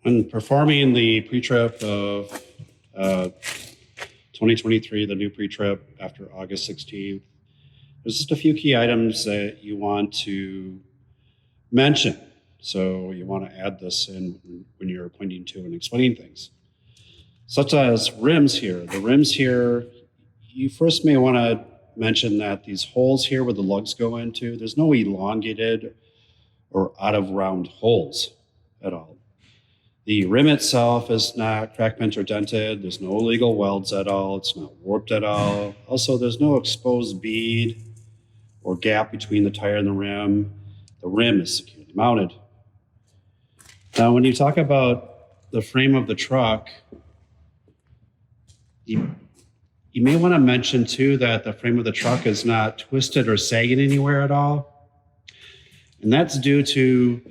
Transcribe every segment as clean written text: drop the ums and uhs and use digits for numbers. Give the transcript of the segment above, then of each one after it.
When performing the pre-trip of 2023, the new pre-trip after August 16th, there's just a few key items that you want to mention. So you want to add this in when you're pointing to and explaining things. Such as rims here. The rims here, you first may want to mention that these holes here where the lugs go into, there's no elongated or out of round holes at all. The rim itself is not crack, bent, or dented. There's no illegal welds at all. It's not warped at all. Also, there's no exposed bead or gap between the tire and the rim. The rim is securely mounted. Now, when you talk about the frame of the truck, you may want to mention too that the frame of the truck is not twisted or sagging anywhere at all. And that's due to,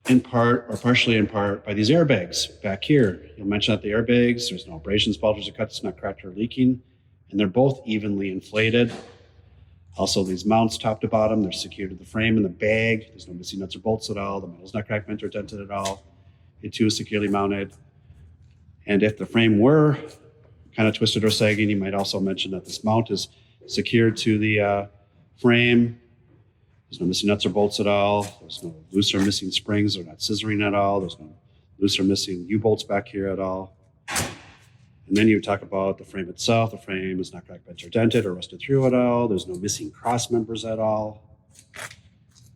in part or partially in part, by these airbags back here. You'll mention that the airbags, there's no abrasions, bulges, or cuts, it's not cracked or leaking, and they're both evenly inflated. Also, these mounts top to bottom, they're secured to the frame and the bag. There's no missing nuts or bolts at all. The metal's not cracked, bent, or dented at all. It too is securely mounted. And if the frame were kind of twisted or sagging, you might also mention that this mount is secured to the frame. There's no missing nuts or bolts at all. There's no loose or missing springs. They're not scissoring at all. There's no loose or missing U-bolts back here at all. And then you talk about the frame itself. The frame is not cracked, bent, or dented or rusted through at all. There's no missing cross members at all.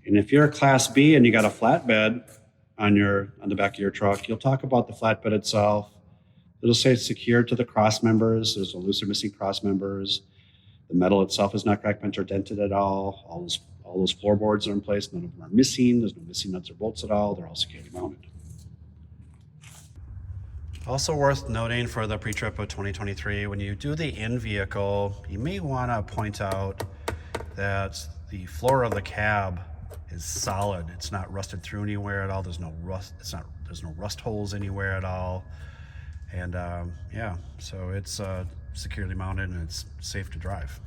And if you're a Class B and you got a flatbed on the back of your truck, you'll talk about the flatbed itself. It'll say it's secured to the cross members. There's no loose or missing cross members. The metal itself is not cracked, bent, or dented at all. All those floorboards are in place. None of them are missing. There's no missing nuts or bolts at all. They're all securely mounted. Also worth noting for the pre-trip of 2023, when you do the in-vehicle, you may want to point out that the floor of the cab is solid. It's not rusted through anywhere at all. There's no rust. There's no rust holes anywhere at all. And yeah, so it's securely mounted and it's safe to drive.